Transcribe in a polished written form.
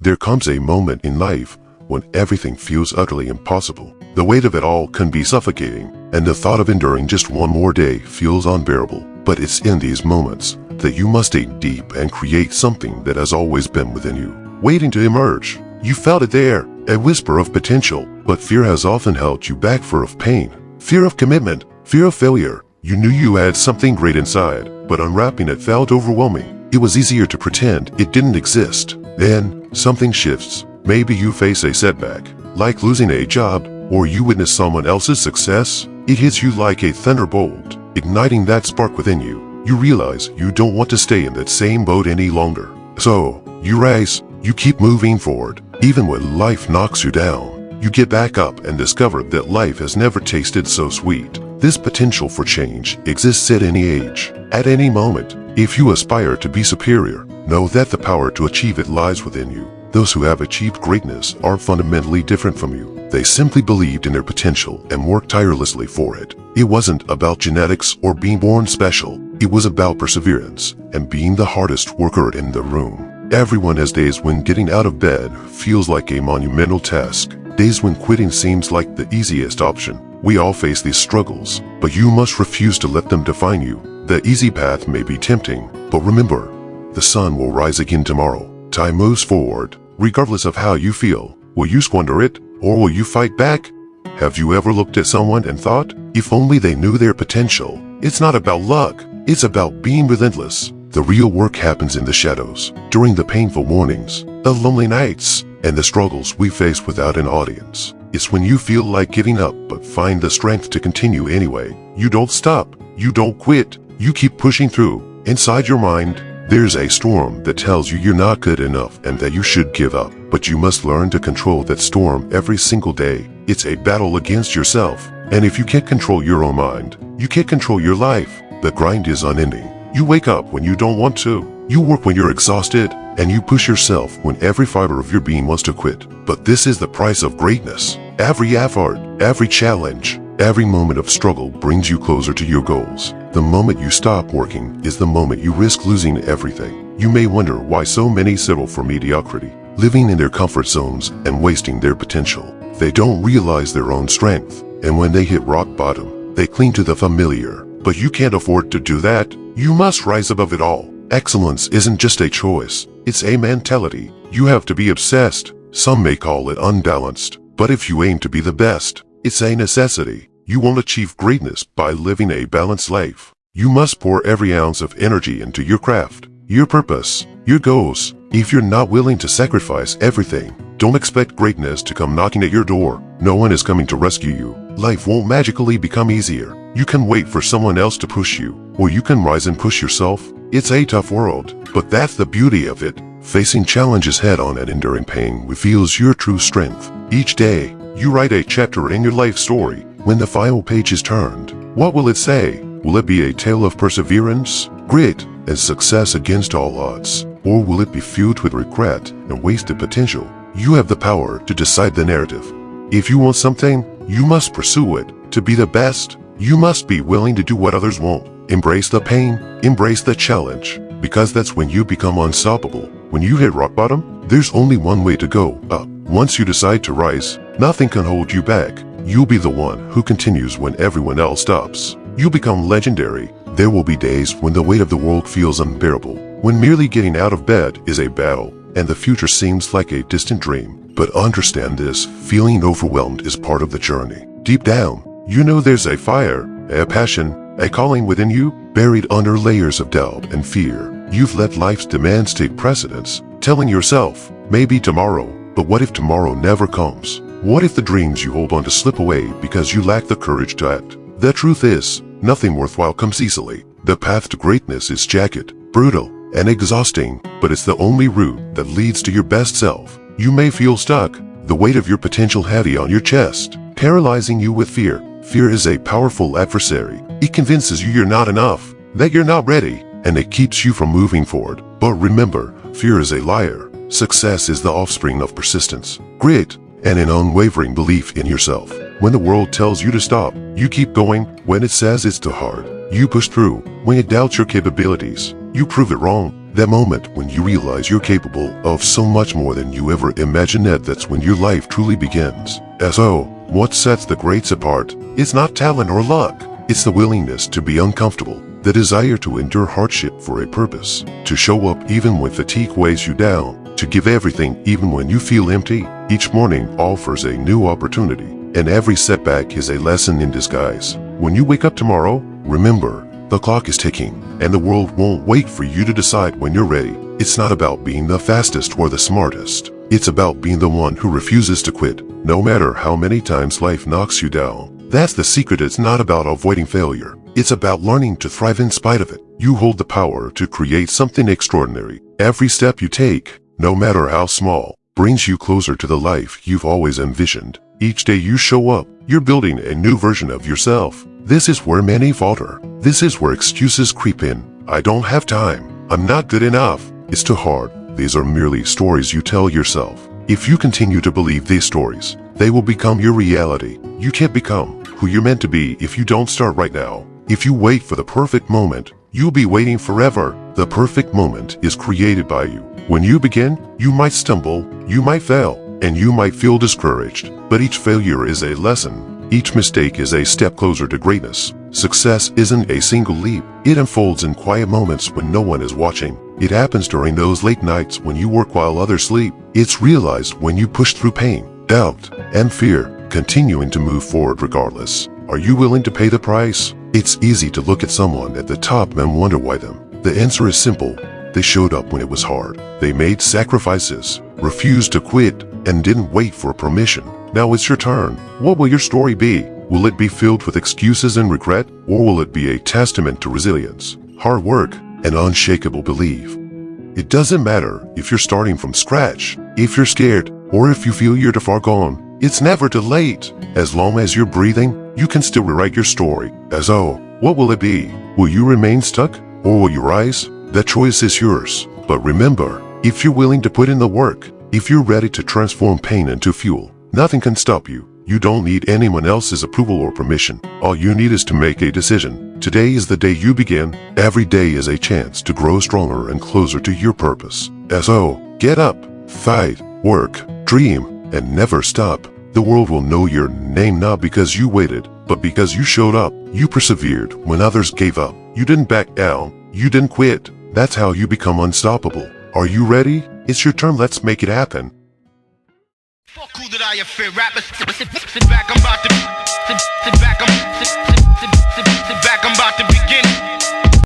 There comes a moment in life when everything feels utterly impossible. The weight of it all can be suffocating, and the thought of enduring just one more day feels unbearable. But it's in these moments that you must dig deep and create something that has always been within you, waiting to emerge. You felt it there, a whisper of potential, but fear has often held you back. Fear of pain, fear of commitment, fear of failure. You knew you had something great inside, but unwrapping it felt overwhelming. It was easier to pretend it didn't exist. Then, something shifts. Maybe you face a setback, like losing a job, or you witness someone else's success. It hits you like a thunderbolt, igniting that spark within you. You realize you don't want to stay in that same boat any longer. So, you rise, you keep moving forward. Even when life knocks you down, you get back up and discover that life has never tasted so sweet. This potential for change exists at any age, at any moment. If you aspire to be superior, know that the power to achieve it lies within you. Those who have achieved greatness are fundamentally different from you. They simply believed in their potential and worked tirelessly for it. It wasn't about genetics or being born special. It was about perseverance and being the hardest worker in the room. Everyone has days when getting out of bed feels like a monumental task. Days when quitting seems like the easiest option. We all face these struggles, but you must refuse to let them define you. The easy path may be tempting, but remember, the sun will rise again tomorrow. Time moves forward, regardless of how you feel. Will you squander it, or will you fight back? Have you ever looked at someone and thought, if only they knew their potential? It's not about luck, it's about being relentless. The real work happens in the shadows, during the painful mornings, the lonely nights, and the struggles we face without an audience. It's when you feel like giving up but find the strength to continue anyway. You don't stop, you don't quit, you keep pushing through. Inside your mind, there's a storm that tells you you're not good enough and that you should give up. But you must learn to control that storm every single day. It's a battle against yourself. And if you can't control your own mind, you can't control your life. The grind is unending. You wake up when you don't want to. You work when you're exhausted. And you push yourself when every fiber of your being wants to quit. But this is the price of greatness. Every effort, every challenge, every moment of struggle brings you closer to your goals. The moment you stop working is the moment you risk losing everything. You may wonder why so many settle for mediocrity, living in their comfort zones and wasting their potential. They don't realize their own strength, and when they hit rock bottom, they cling to the familiar. But you can't afford to do that. You must rise above it all. Excellence isn't just a choice, it's a mentality. You have to be obsessed. Some may call it unbalanced, but if you aim to be the best, it's a necessity. You won't achieve greatness by living a balanced life. You must pour every ounce of energy into your craft, your purpose, your goals. If you're not willing to sacrifice everything, don't expect greatness to come knocking at your door. No one is coming to rescue you. Life won't magically become easier. You can wait for someone else to push you, or you can rise and push yourself. It's a tough world, but that's the beauty of it. Facing challenges head-on and enduring pain reveals your true strength. Each day, you write a chapter in your life story. When the final page is turned, what will it say? Will it be a tale of perseverance, grit, and success against all odds? Or will it be filled with regret and wasted potential? You have the power to decide the narrative. If you want something, you must pursue it. To be the best, you must be willing to do what others won't. Embrace the pain, embrace the challenge, because that's when you become unstoppable. When you hit rock bottom, there's only one way to go, up. Once you decide to rise, nothing can hold you back. You'll be the one who continues when everyone else stops. You'll become legendary. There will be days when the weight of the world feels unbearable, when merely getting out of bed is a battle, and the future seems like a distant dream. But understand this, feeling overwhelmed is part of the journey. Deep down, you know there's a fire, a passion, a calling within you, buried under layers of doubt and fear. You've let life's demands take precedence, telling yourself, maybe tomorrow, but what if tomorrow never comes? What if the dreams you hold on to slip away because you lack the courage to act? The truth is, nothing worthwhile comes easily. The path to greatness is jagged, brutal, and exhausting, but it's the only route that leads to your best self. You may feel stuck, the weight of your potential heavy on your chest, paralyzing you with fear. Fear is a powerful adversary. It convinces you you're not enough, that you're not ready, and it keeps you from moving forward. But remember, fear is a liar. Success is the offspring of persistence, grit, and an unwavering belief in yourself. When the world tells you to stop, you keep going. When it says it's too hard, you push through. When it doubts your capabilities, you prove it wrong. That moment when you realize you're capable of so much more than you ever imagined, that's when your life truly begins. So, what sets the greats apart is not talent or luck. It's the willingness to be uncomfortable, the desire to endure hardship for a purpose, to show up even when fatigue weighs you down, to give everything even when you feel empty. Each morning offers a new opportunity, and every setback is a lesson in disguise. When you wake up tomorrow, remember, the clock is ticking, and the world won't wait for you to decide when you're ready. It's not about being the fastest or the smartest. It's about being the one who refuses to quit, no matter how many times life knocks you down. That's the secret. It's not about avoiding failure. It's about learning to thrive in spite of it. You hold the power to create something extraordinary. Every step you take, no matter how small, brings you closer to the life you've always envisioned. Each day you show up, you're building a new version of yourself. This is where many falter. This is where excuses creep in. I don't have time. I'm not good enough. It's too hard. These are merely stories you tell yourself. If you continue to believe these stories, they will become your reality. You can't become who you're meant to be if you don't start right now. If you wait for the perfect moment, you'll be waiting forever. The perfect moment is created by you. When you begin, you might stumble, you might fail, and you might feel discouraged. But each failure is a lesson. Each mistake is a step closer to greatness. Success isn't a single leap. It unfolds in quiet moments when no one is watching. It happens during those late nights when you work while others sleep. It's realized when you push through pain, doubt, and fear, continuing to move forward regardless. Are you willing to pay the price? It's easy to look at someone at the top and wonder why them. The answer is simple. They showed up when it was hard. They made sacrifices, refused to quit, and didn't wait for permission. Now it's your turn. What will your story be? Will it be filled with excuses and regret, or will it be a testament to resilience, hard work, and unshakable belief? It doesn't matter if you're starting from scratch, if you're scared, or if you feel you're too far gone. It's never too late. As long as you're breathing, you can still rewrite your story. What will it be? Will you remain stuck, or will you rise? That choice is yours. But remember, if you're willing to put in the work, if you're ready to transform pain into fuel, nothing can stop you. You don't need anyone else's approval or permission. All you need is to make a decision. Today is the day you begin. Every day is a chance to grow stronger and closer to your purpose. Get up, fight, work, dream, and never stop. The world will know your name not because you waited, but because you showed up. You persevered when others gave up. You didn't back down. You didn't quit. That's how you become unstoppable. Are you ready? It's your turn. Let's make it happen. Fuck who did I offend? Rappers, sit back, I'm about to begin.